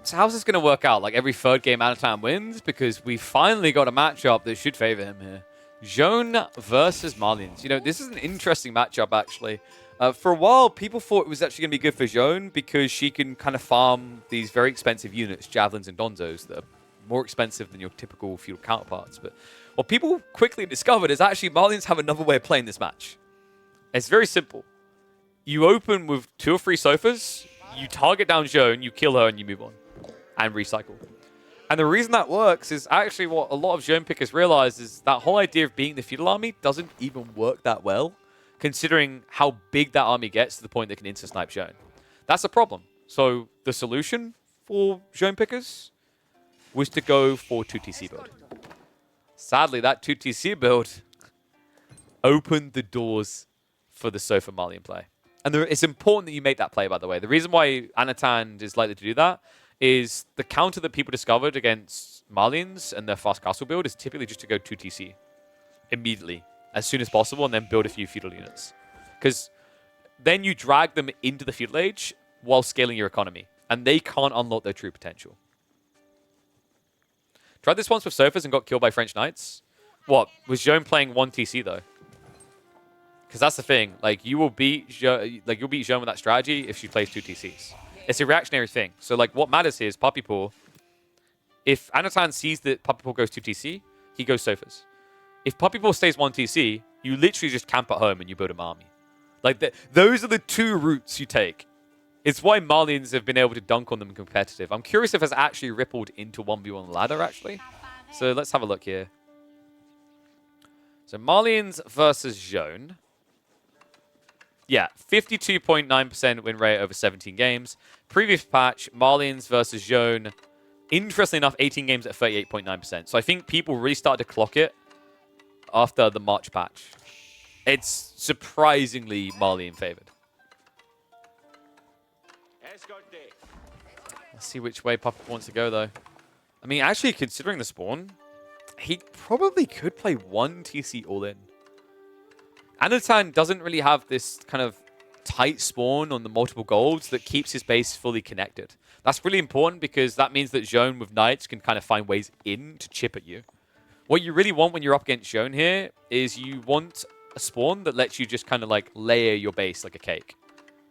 So how's this going to work out? Like every third game Anotand wins? Because we finally got a matchup that should favor him here. Jeanne versus Malians. You know, this is an interesting matchup, actually. For a while, people thought it was actually going to be good for Jeanne because she can kind of farm these very expensive units, javelins and donzos, that are more expensive than your typical feudal counterparts. But what people quickly discovered is actually Malians have another way of playing this match. It's very simple. You open with 2 or 3 sofas, you target down Jeanne, you kill her, and you move on. And recycle. And the reason that works is actually what a lot of Jeanne pickers realize is that whole idea of being the feudal army doesn't even work that well, considering how big that army gets to the point that can insta-snipe Jeanne. That's a problem. So the solution for Jeanne pickers was to go for 2TC build. Sadly, that 2TC build opened the doors for the Sofa Malian play. And it's important that you make that play, by the way. The reason why Anotand is likely to do that is the counter that people discovered against Malians and their fast castle build is typically just to go 2TC immediately, as soon as possible, and then build a few feudal units. Because then you drag them into the feudal age while scaling your economy, and they can't unlock their true potential. Tried this once with Sofas and got killed by French Knights. What? Was Jeanne playing 1TC, though? Because that's the thing. Like, you'll beat Jeanne with that strategy if she plays 2TCs. It's a reactionary thing. So, like, what matters here is Puppy Paw. If Anotand sees that Puppy Paw goes 2TC, he goes Sofas. If Puppy Paw stays 1TC, you literally just camp at home and you build an army. Like, those are the 2 routes you take. It's why Malians have been able to dunk on them competitive. I'm curious if it's actually rippled into 1v1 ladder, actually. So, let's have a look here. So, Malians versus Jeanne. Yeah, 52.9% win rate over 17 games. Previous patch, Malians versus Jeanne. Interestingly enough, 18 games at 38.9%. So I think people really started to clock it after the March patch. It's surprisingly Malian favored. Let's see which way Papa wants to go, though. I mean, actually, considering the spawn, he probably could play 1TC all in. Anotand doesn't really have this kind of tight spawn on the multiple golds that keeps his base fully connected. That's really important because that means that Jeanne with Knights can kind of find ways in to chip at you. What you really want when you're up against Jeanne here is you want a spawn that lets you just kind of like layer your base like a cake.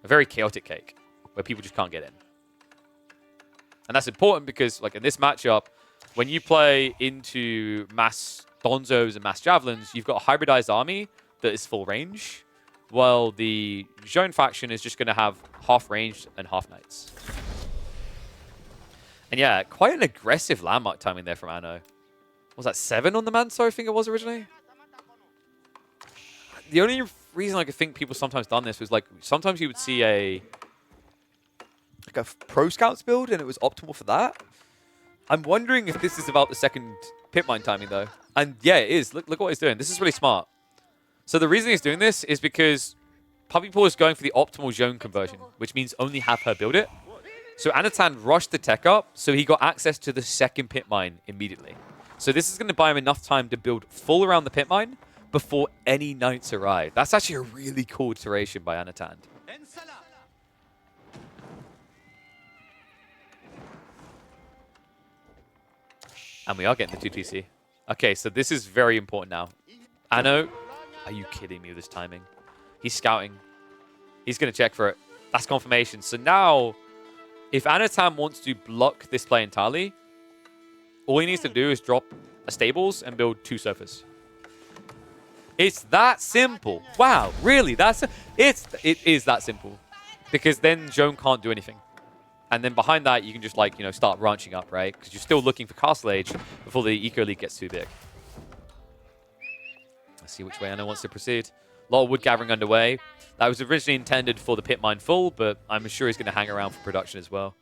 A very chaotic cake where people just can't get in. And that's important because like in this matchup, when you play into mass Donzos and mass Javelins, you've got a hybridized army that is full range, while the Jeanne faction is just going to have half range and half Knights. And yeah, quite an aggressive landmark timing there from Anno. What was that 7 on the Manso, I think it was originally? The only reason I could think people sometimes done this was like, sometimes you would see a Pro Scouts build and it was optimal for that. I'm wondering if this is about the second pit mine timing though. And yeah, it is. Look what he's doing. This is really smart. So the reason he's doing this is because Puppy Paw is going for the optimal Jeanne conversion, which means only have her build it. So Anotand rushed the tech up, so he got access to the second pit mine immediately. So this is going to buy him enough time to build full around the pit mine before any Knights arrive. That's actually a really cool iteration by Anotand. And we are getting the 2TC. Okay, so this is very important now. Anno, are you kidding me with this timing? He's scouting. He's going to check for it. That's confirmation. So now, if Anotand wants to block this play entirely, all he needs to do is drop a stables and build 2 sofas. It's that simple. Wow, really? It is that simple. Because then Jeanne can't do anything. And then behind that, you can just, like, you know, start ranching up, right? Because you're still looking for Castle Age before the Eco League gets too big. Let's see which way Anna wants to proceed. A lot of wood gathering underway. That was originally intended for the pit mine full, but I'm sure he's going to hang around for production as well.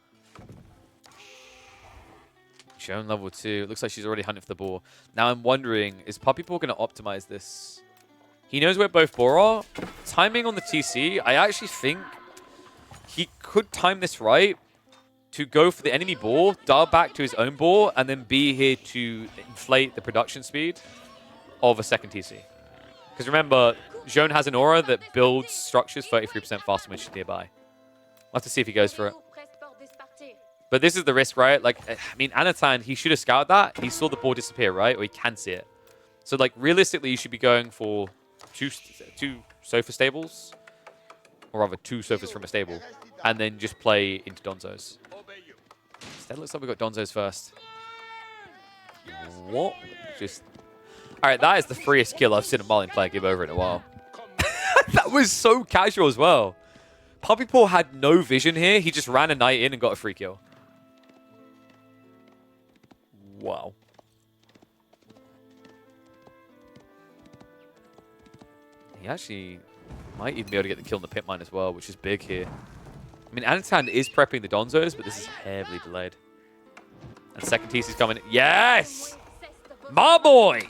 Jeanne level 2. Looks like she's already hunting for the boar. Now I'm wondering, is Puppy Paw going to optimize this? He knows where both boar are. Timing on the TC, I actually think he could time this right to go for the enemy boar, dial back to his own boar, and then be here to inflate the production speed of a second TC. Because remember, Jeanne has an aura that builds structures 33% faster when she's nearby. We'll have to see if he goes for it. But this is the risk, right? Like, I mean, Anotand, he should have scouted that. He saw the board disappear, right? Or he can see it. So, like, realistically, you should be going for two sofa stables. Or rather, 2 sofas from a stable. And then just play into Donzos. Instead, looks like we got Donzos first. What? Just... Alright, that is the freest kill I've seen a Malian player give over in a while. That was so casual as well. Puppy Paw had no vision here. He just ran a knight in and got a free kill. Wow. He actually might even be able to get the kill in the pit mine as well, which is big here. I mean, Anotand is prepping the Donzos, but this is heavily delayed. And second TC's coming. Yes! My boy!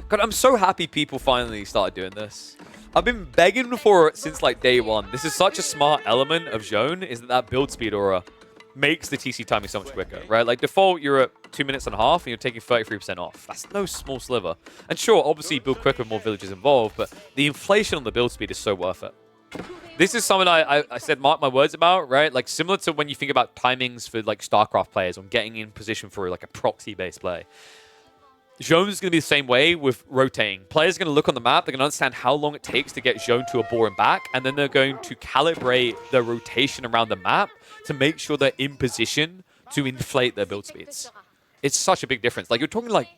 God, I'm so happy people finally started doing this. I've been begging for it since like day one. This is such a smart element of Jeanne, is that build speed aura makes the TC timing so much quicker, right? Like default, you're at 2.5 minutes and you're taking 33% off. That's no small sliver. And sure, obviously build quicker with more villages involved, but the inflation on the build speed is so worth it. This is something I said mark my words about, right? Like similar to when you think about timings for like StarCraft players on getting in position for like a proxy-based play. Jeanne's going to be the same way with rotating. Players are going to look on the map, they're going to understand how long it takes to get Jeanne to a boar and back, and then they're going to calibrate the rotation around the map to make sure they're in position to inflate their build speeds. It's such a big difference. Like, you're talking like,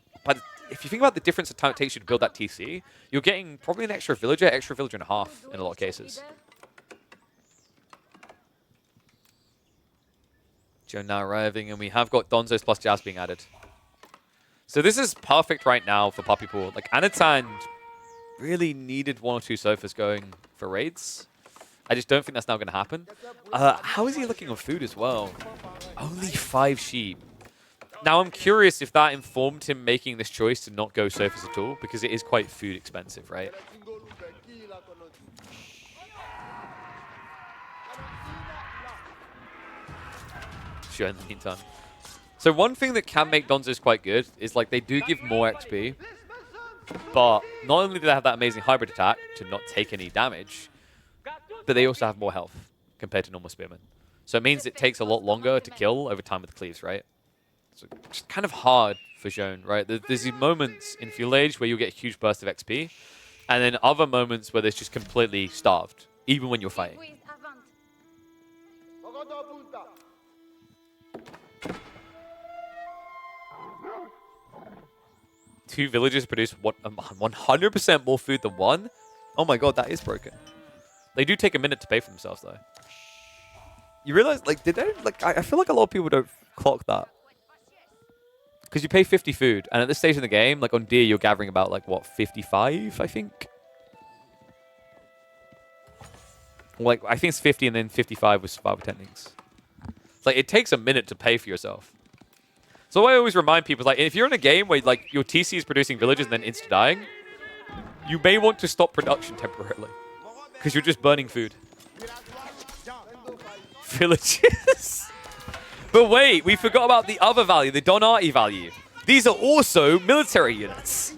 if you think about the difference of time it takes you to build that TC, you're getting probably an extra villager and a half in a lot of cases. Jeanne now arriving, and we have got Donzos plus Jazz being added. So this is perfect right now for Puppy Paw. Like, Anotand really needed 1 or 2 sofas going for raids. I just don't think that's now going to happen. How is he looking on food as well? Only 5 sheep. Now, I'm curious if that informed him making this choice to not go sofas at all, because it is quite food expensive, right? Sure, in the meantime. So one thing that can make Donzos quite good is like they do give more XP, but not only do they have that amazing hybrid attack to not take any damage, but they also have more health compared to normal spearmen. So it means it takes a lot longer to kill over time with the cleaves, right? So it's kind of hard for Jeanne, right? There's these moments in Fuel Age where you'll get a huge burst of XP, and then other moments where there's just completely starved, even when you're fighting. 2 villages produce 100% more food than 1? Oh my god, that is broken. They do take a minute to pay for themselves, though. You realize, like, did they, like, I feel like a lot of people don't clock that. Because you pay 50 food, and at this stage in the game, like, on Deer, you're gathering about, like, what, 55, I think? Like, I think it's 50, and then 55 with survival techniques. It's like, it takes a minute to pay for yourself. So I always remind people, like, if you're in a game where, like, your TC is producing villages and then insta-dying, you may want to stop production temporarily. Because you're just burning food. Villages. But wait, we forgot about the other value, the Donati value. These are also military units.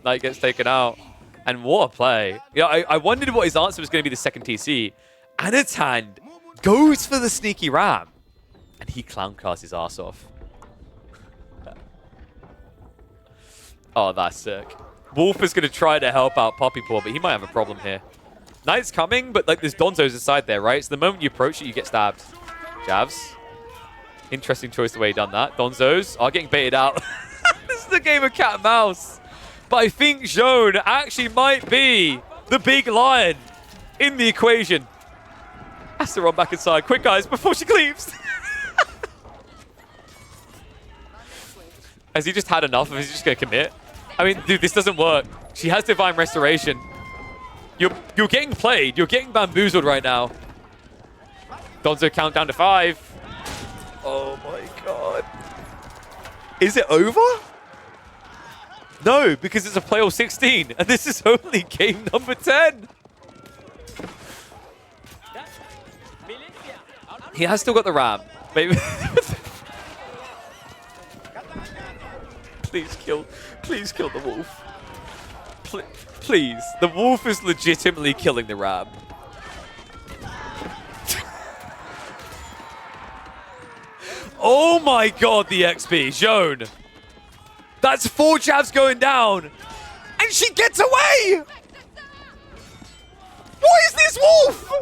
Knight gets taken out. And what a play. Yeah, I wondered what his answer was going to be the second TC. Anotand goes for the sneaky ram. And he clown cars his ass off. Oh, that's sick. Wolf is going to try to help out Puppy Paw, but he might have a problem here. Knight's coming, but like there's Donzos inside there, right? So the moment you approach it, you get stabbed. Jabs. Interesting choice the way he done that. Donzos are getting baited out. This is a game of cat and mouse. But I think Jeanne actually might be the big lion in the equation. Has to run back inside. Quick, guys, before she cleaves. Has he just had enough? Or is he just going to commit? I mean, dude, this doesn't work. She has Divine Restoration. You're getting played. You're getting bamboozled right now. Donzo count down to 5. Oh my god. Is it over? No, because it's a play all 16. And this is only game number 10. He has still got the ram. Maybe. Please kill the wolf. Please. The wolf is legitimately killing the ram. Oh my god, the XP. Jeanne. That's 4 jabs going down. And she gets away! What is this, Wolf?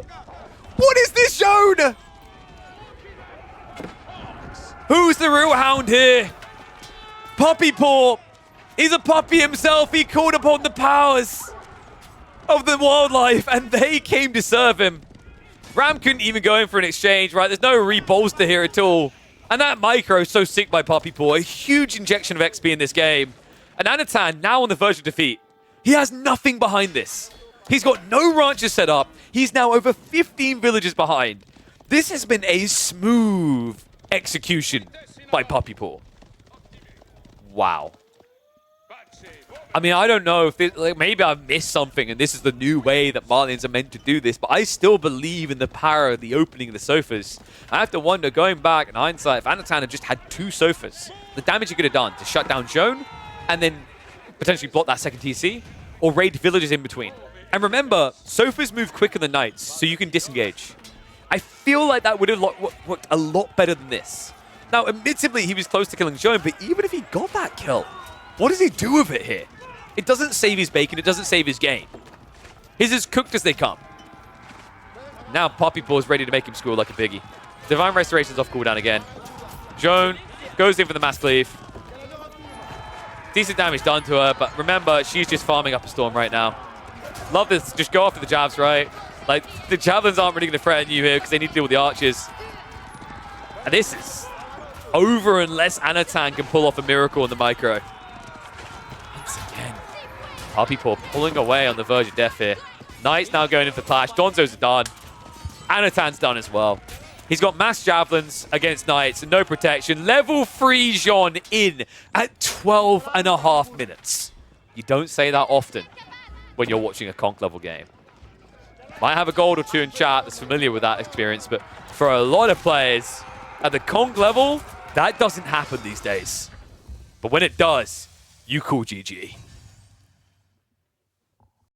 What is this, Jeanne? Who's the real hound here? Puppy Paw. He's a puppy himself. He called upon the powers of the wildlife, and they came to serve him. Ram couldn't even go in for an exchange, right? There's no rebolster here at all. And that micro is so sick by Puppy Paw. A huge injection of XP in this game. And Anotand, now on the verge of defeat. He has nothing behind this. He's got no ranches set up. He's now over 15 villages behind. This has been a smooth execution by Puppy Paw. Wow. I mean, I don't know if this, like, maybe I've missed something and this is the new way that Malians are meant to do this, but I still believe in the power of the opening of the sofas. I have to wonder, going back in hindsight, if Anotand had just had 2 sofas, the damage he could have done to shut down Jeanne and then potentially block that second TC or raid villages in between. And remember, sofas move quicker than knights, so you can disengage. I feel like that would have worked a lot better than this. Now, admittedly, he was close to killing Jeanne, but even if he got that kill, what does he do with it here? It doesn't save his bacon. It doesn't save his game. He's as cooked as they come. Now Puppy Paw is ready to make him score like a piggy. Divine Restoration's off cooldown again. Jeanne goes in for the Mass Cleave. Decent damage done to her, but remember, she's just farming up a storm right now. Love this. Just go after the jabs, right? Like, the javelins aren't really going to threaten you here because they need to deal with the archers. And this is over unless Anotand can pull off a miracle in the micro. Once again, Puppy Paw pulling away on the verge of death here. Knight's now going in for clash. Donzo's done. Anotand's done as well. He's got mass javelins against Knights and no protection. Level 3 Jeanne in at 12.5 minutes. You don't say that often when you're watching a conk level game. Might have a gold or 2 in chat that's familiar with that experience, but for a lot of players at the conk level, that doesn't happen these days. But when it does, you call GG.